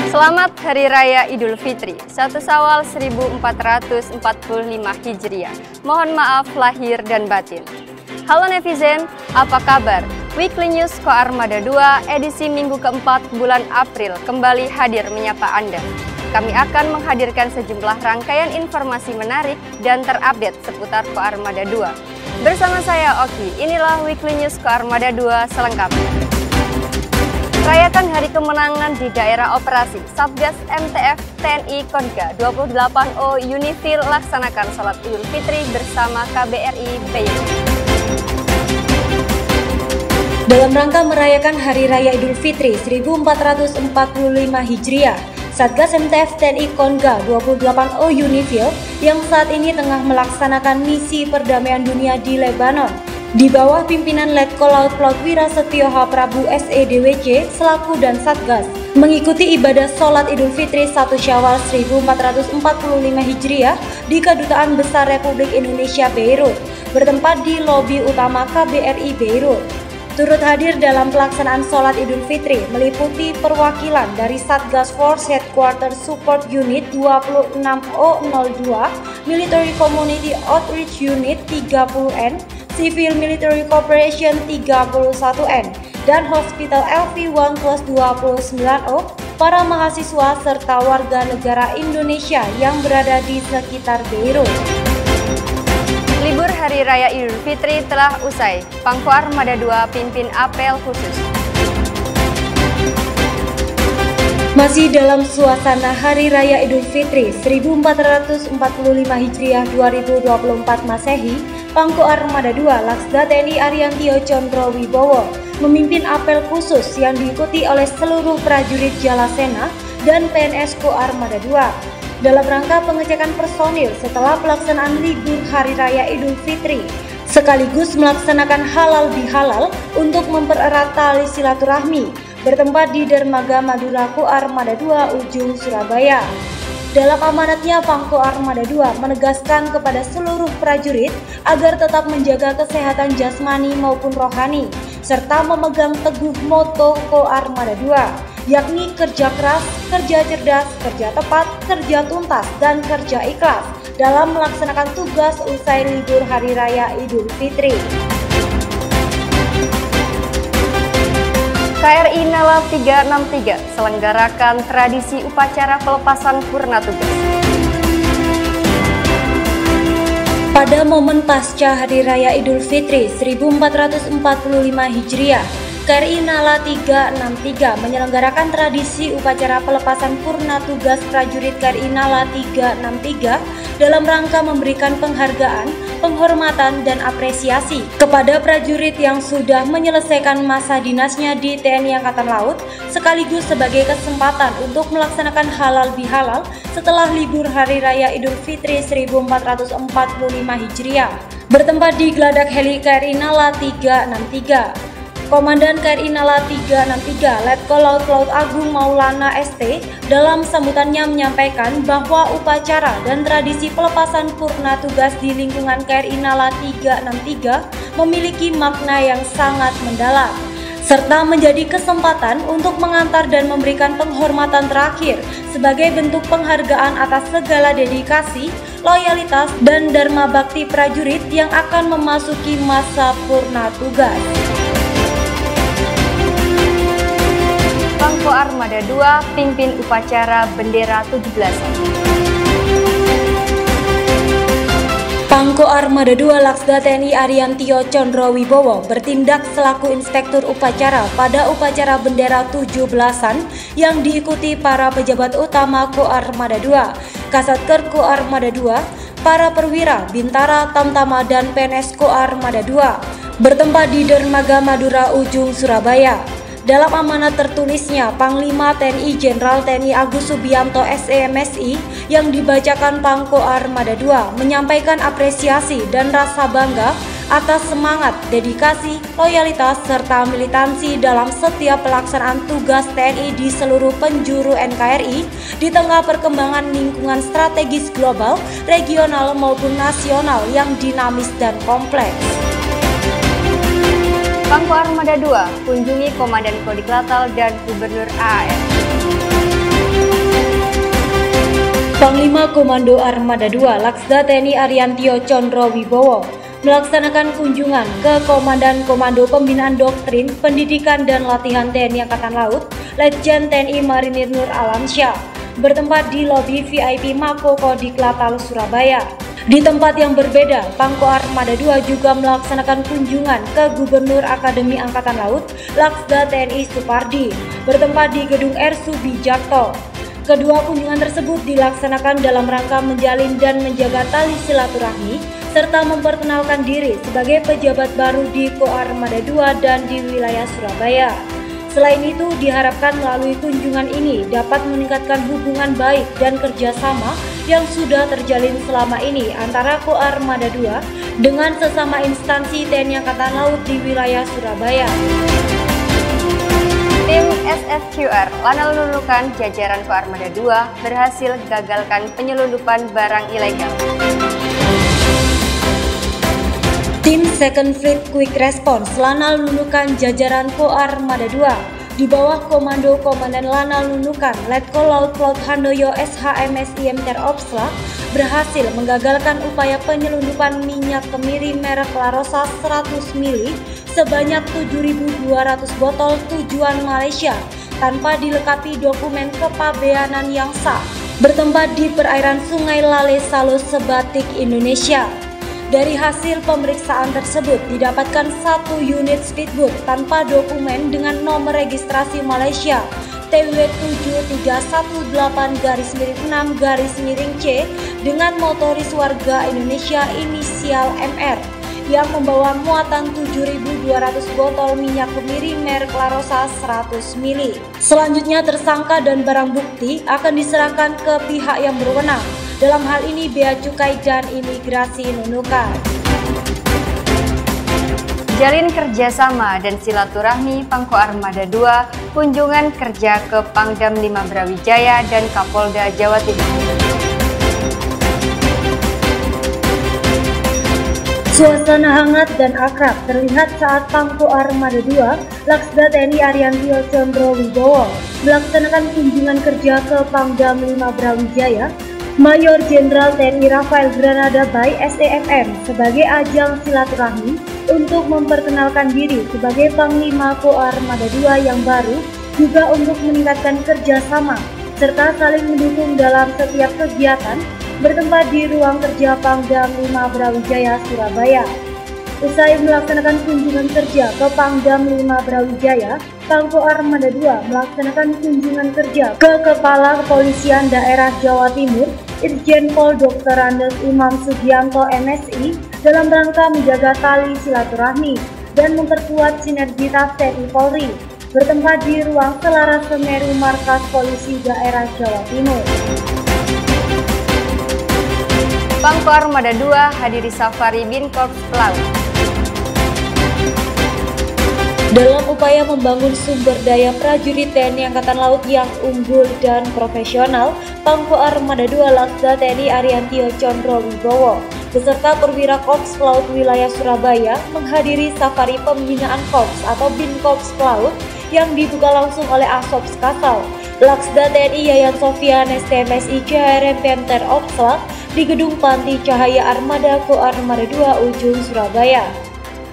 Selamat Hari Raya Idul Fitri, 1 Syawal 1445 Hijriah. Mohon maaf lahir dan batin. Halo netizen, apa kabar? Weekly News Koarmada 2 edisi minggu keempat bulan April kembali hadir menyapa Anda. Kami akan menghadirkan sejumlah rangkaian informasi menarik dan terupdate seputar Koarmada 2. Bersama saya Oki, inilah Weekly News Koarmada 2 selengkapnya. Rayakan Hari Kemenangan di daerah operasi. Satgas MTF TNI Konga 28O Unifil laksanakan sholat Idul Fitri bersama KBRI Beirut. Dalam rangka merayakan Hari Raya Idul Fitri 1445 Hijriah, Satgas MTF TNI Konga 28O Unifil yang saat ini tengah melaksanakan misi perdamaian dunia di Lebanon di bawah pimpinan Letkol Laut Plotwira Setioha Prabu SEDWC selaku dan Satgas mengikuti ibadah sholat Idul Fitri 1 Syawal 1445 Hijriah di Kedutaan Besar Republik Indonesia Beirut bertempat di lobi utama KBRI Beirut. Turut hadir dalam pelaksanaan sholat Idul Fitri meliputi perwakilan dari Satgas Force Headquarters Support Unit 26O02, Military Community Outreach Unit 30N, Civil Military Cooperation 31N, dan Hospital LV1 plus 29O, para mahasiswa serta warga negara Indonesia yang berada di sekitar Beirut. Libur Hari Raya Idul Fitri telah usai. Koarmada 2 pimpin apel khusus. Masih dalam suasana Hari Raya Idul Fitri 1445 Hijriah 2024 Masehi, Koarmada 2 Laksda TNI Ariantio Condro Wibowo memimpin apel khusus yang diikuti oleh seluruh prajurit Jalasena dan PNS Koarmada 2 dalam rangka pengecekan personil setelah pelaksanaan libur Hari Raya Idul Fitri, sekaligus melaksanakan halal bihalal untuk mempererat tali silaturahmi bertempat di Dermaga Madura Koarmada 2 Ujung Surabaya. Dalam amanatnya, Koarmada 2 menegaskan kepada seluruh prajurit agar tetap menjaga kesehatan jasmani maupun rohani, serta memegang teguh moto Koarmada 2, yakni kerja keras, kerja cerdas, kerja tepat, kerja tuntas, dan kerja ikhlas dalam melaksanakan tugas usai libur Hari Raya Idul Fitri. KRI Nala 363 selenggarakan tradisi upacara pelepasan purna tugas. Pada momen pasca Hari Raya Idul Fitri 1445 Hijriah, KRI Nala 363 menyelenggarakan tradisi upacara pelepasan purna tugas prajurit KRI Nala 363 dalam rangka memberikan penghargaan, penghormatan, dan apresiasi kepada prajurit yang sudah menyelesaikan masa dinasnya di TNI Angkatan Laut, sekaligus sebagai kesempatan untuk melaksanakan halal bihalal setelah libur Hari Raya Idul Fitri 1445 Hijriah bertempat di Geladak Heli KRI Nala 363. Komandan KRI Nala 363 Letkol Laut Laut Agung Maulana ST dalam sambutannya menyampaikan bahwa upacara dan tradisi pelepasan purna tugas di lingkungan KRI Nala 363 memiliki makna yang sangat mendalam, serta menjadi kesempatan untuk mengantar dan memberikan penghormatan terakhir sebagai bentuk penghargaan atas segala dedikasi, loyalitas, dan dharma bakti prajurit yang akan memasuki masa purna tugas. Koarmada 2 pimpin upacara bendera 17-an. Koarmada 2 Laksda TNI Ariantio Condro Wibowo bertindak selaku inspektur upacara pada upacara bendera 17-an yang diikuti para pejabat utama Koarmada 2, Kasatker Koarmada 2, para perwira, bintara, tamtama, dan PNS Koarmada 2 bertempat di Dermaga Madura Ujung Surabaya. Dalam amanat tertulisnya, Panglima TNI Jenderal TNI Agus Subianto SEMSI yang dibacakan Koarmada 2 menyampaikan apresiasi dan rasa bangga atas semangat, dedikasi, loyalitas, serta militansi dalam setiap pelaksanaan tugas TNI di seluruh penjuru NKRI di tengah perkembangan lingkungan strategis global, regional maupun nasional yang dinamis dan kompleks. Koarmada 2 kunjungi Komandan Kodik Latal dan Gubernur AAR. Panglima Komando Armada II Laksda TNI Ariantio Condro Wibowo melaksanakan kunjungan ke Komandan Komando Pembinaan Doktrin, Pendidikan dan Latihan TNI Angkatan Laut, Letjen TNI Marinir Nur Alamsyah, bertempat di lobi VIP Mako Kodiklat Tal Surabaya. Di tempat yang berbeda, Pangko Armada II juga melaksanakan kunjungan ke Gubernur Akademi Angkatan Laut, Laksda TNI Supardi, bertempat di Gedung R. Subijakto. Kedua kunjungan tersebut dilaksanakan dalam rangka menjalin dan menjaga tali silaturahmi serta memperkenalkan diri sebagai pejabat baru di Ko Armada II dan di wilayah Surabaya. Selain itu, diharapkan melalui kunjungan ini dapat meningkatkan hubungan baik dan kerjasama yang sudah terjalin selama ini antara Ko Armada II dengan sesama instansi TNI Angkatan Laut di wilayah Surabaya. Tim SFQR Lanal Nunukan jajaran Ko Armada II berhasil gagalkan penyelundupan barang ilegal. Tim Second Fleet Quick Response Lanal Nunukan jajaran Ko Armada II di bawah Komando Komandan Lanal Nunukan Letkol Laut Laut Handoyo SHMS IMTer Opslak berhasil menggagalkan upaya penyelundupan minyak kemiri merek La Rosa 100 mili sebanyak 7.200 botol tujuan Malaysia tanpa dilengkapi dokumen kepabeanan yang sah, bertempat di perairan Sungai Lale Salo Sebatik, Indonesia. Dari hasil pemeriksaan tersebut didapatkan satu unit speedboat tanpa dokumen dengan nomor registrasi Malaysia TW73118-6-C dengan motoris warga Indonesia inisial MR yang membawa muatan 7.200 botol minyak kemiri merek La Rosa 100 mili. Selanjutnya tersangka dan barang bukti akan diserahkan ke pihak yang berwenang. Dalam hal ini Bea Cukai dan Imigrasi Nunukan. Jalin kerjasama dan silaturahmi Pangko Armada II, kunjungan kerja ke Pangdam 5 Brawijaya dan Kapolda Jawa Timur. Suasana hangat dan akrab terlihat saat Pangko Armada II Laksda TNI Ariantio Condro Wibowo melaksanakan kunjungan kerja ke Pangdam 5 Brawijaya Mayor Jenderal TNI Rafael Granada Bay SEMM sebagai ajang silaturahmi untuk memperkenalkan diri sebagai Panglima Ko Armada II yang baru, juga untuk meningkatkan kerjasama serta saling mendukung dalam setiap kegiatan, bertempat di ruang kerja Pangdam 5 Brawijaya, Surabaya. Usai melaksanakan kunjungan kerja ke Pangdam 5 Brawijaya, Pangko Armada II melaksanakan kunjungan kerja ke Kepala Kepolisian Daerah Jawa Timur, Irjen Pol Dr. Andes Imam Sugianto MSI, dalam rangka menjaga tali silaturahmi dan memperkuat sinergitas TNI Polri, bertempat di ruang Selaras Semeru Markas Polisi Daerah Jawa Timur. Pangko Armada II hadiri safari Binkorps Pelaut. Dalam upaya membangun sumber daya prajurit TNI Angkatan Laut yang unggul dan profesional, Pangko Armada II Laksda TNI Ariantio Condro Wibowo beserta perwira Korps Pelaut wilayah Surabaya menghadiri safari pembinaan Korps atau Binkorps Pelaut yang dibuka langsung oleh Asops Kasal, Laksda TNI Yayan Sofian STMSI CHRM Pemter Opslak di Gedung Panti Cahaya Armada Ko Armada II Ujung, Surabaya.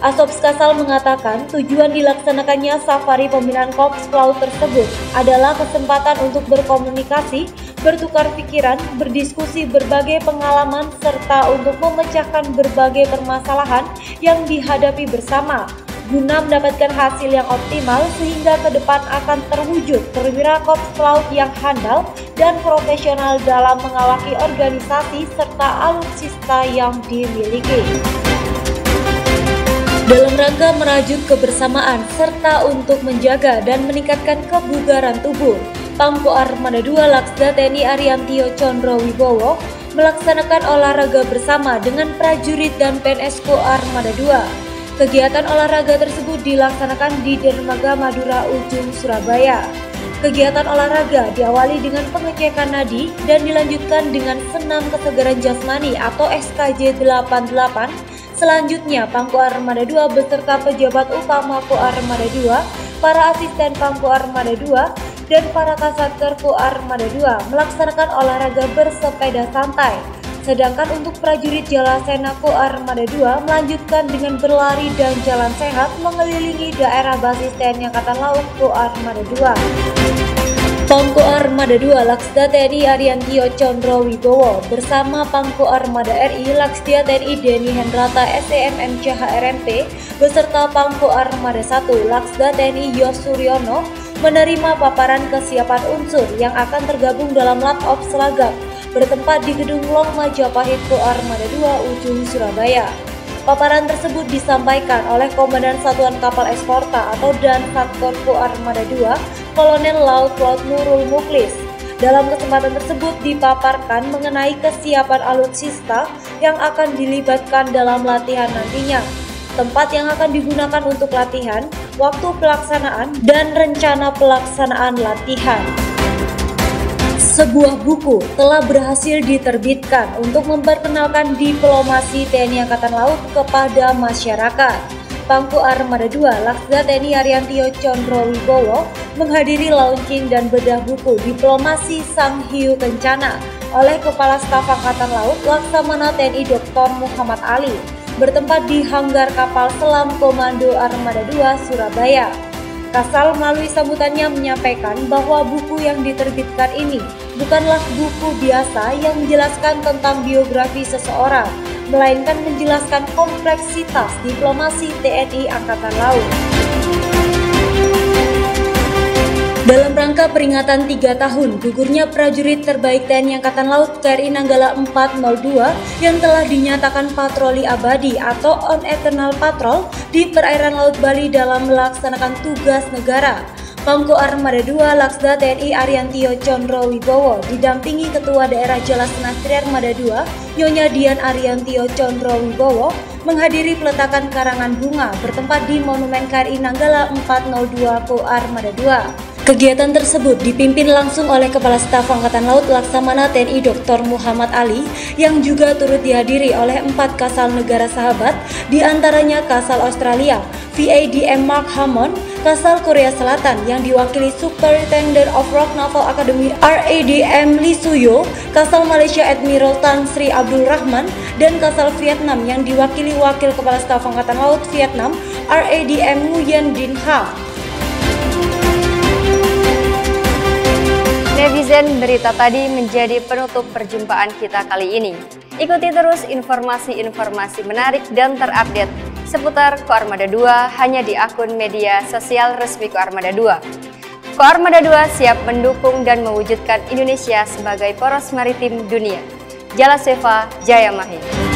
Asops Kasal mengatakan tujuan dilaksanakannya safari pembinaan Korps Pelaut tersebut adalah kesempatan untuk berkomunikasi, bertukar pikiran, berdiskusi berbagai pengalaman, serta untuk memecahkan berbagai permasalahan yang dihadapi bersama, guna mendapatkan hasil yang optimal sehingga ke depan akan terwujud perwira Korps Pelaut yang handal dan profesional dalam mengawaki organisasi serta alutsista yang dimiliki. Dalam rangka merajut kebersamaan serta untuk menjaga dan meningkatkan kebugaran tubuh, Pangko Armada II Laksda TNI Ariantio Condro Wibowo melaksanakan olahraga bersama dengan prajurit dan PNS Ko Armada II. Kegiatan olahraga tersebut dilaksanakan di Dermaga Madura Ujung, Surabaya. Kegiatan olahraga diawali dengan pengecekan nadi dan dilanjutkan dengan senam kesegaran jasmani atau SKJ 88. Selanjutnya, Pangko Armada II beserta pejabat utama Ko Armada II, para asisten Pangko Armada II, dan para Kasatker Ko Armada 2 melaksanakan olahraga bersepeda santai. Sedangkan untuk prajurit Jalasena Ko Armada 2 melanjutkan dengan berlari dan jalan sehat mengelilingi daerah basis TNI Angkatan Laut Ko Armada 2. Pangko Armada 2 Laksda TNI Ariantio Condro Wibowo bersama Pangko Armada RI Laksda TNI Denny Hendrata SEMM CHRMP beserta Pangko Armada 1 Laksda TNI Yos Suryono menerima paparan kesiapan unsur yang akan tergabung dalam Lat-Op Selagap bertempat di Gedung Long Majapahit Ko Armada 2 Ujung Surabaya. Paparan tersebut disampaikan oleh Komandan Satuan Kapal Eskorta atau Dansatkor Ko Armada 2, Kolonel Laut Nurul Muklis. Dalam kesempatan tersebut dipaparkan mengenai kesiapan alutsista yang akan dilibatkan dalam latihan nantinya, tempat yang akan digunakan untuk latihan, waktu pelaksanaan, dan rencana pelaksanaan latihan. Sebuah buku telah berhasil diterbitkan untuk memperkenalkan diplomasi TNI Angkatan Laut kepada masyarakat. Pangko Armada 2 Laksda TNI Ariantio Condro Wibowo menghadiri launching dan bedah buku Diplomasi Sang Hiu Kencana oleh Kepala Staf Angkatan Laut Laksamana TNI Dr. Muhammad Ali bertempat di hanggar kapal selam Komando Armada 2 Surabaya. Kasal melalui sambutannya menyampaikan bahwa buku yang diterbitkan ini bukanlah buku biasa yang menjelaskan tentang biografi seseorang, melainkan menjelaskan kompleksitas diplomasi TNI Angkatan Laut. Dalam rangka peringatan 3 tahun gugurnya prajurit terbaik TNI Angkatan Laut KRI Nanggala 402 yang telah dinyatakan patroli abadi atau on eternal patrol di perairan Laut Bali dalam melaksanakan tugas negara, Pangko Armada 2 Laksda TNI Ariantio Condro Wibowo didampingi Ketua Daerah Jalasena Tri Armada 2 Nyonya Dian Ariantio Condro Wibowo menghadiri peletakan karangan bunga bertempat di Monumen KRI Nanggala 402 Ko Armada 2. Kegiatan tersebut dipimpin langsung oleh Kepala Staf Angkatan Laut Laksamana TNI Dr. Muhammad Ali yang juga turut dihadiri oleh 4 kasal negara sahabat, diantaranya kasal Australia, VADM Mark Hammond, kasal Korea Selatan yang diwakili Superintendent of Rock Naval Academy RADM Lee Suyo, kasal Malaysia Admiral Tan Sri Abdul Rahman, dan kasal Vietnam yang diwakili Wakil Kepala Staf Angkatan Laut Vietnam RADM Nguyen Din Ha. Netizen, berita tadi menjadi penutup perjumpaan kita kali ini. Ikuti terus informasi-informasi menarik dan terupdate seputar Ko Armada 2 hanya di akun media sosial resmi Ko Armada 2. Ko Armada 2 siap mendukung dan mewujudkan Indonesia sebagai poros maritim dunia. Jalaseva Jaya Mahir.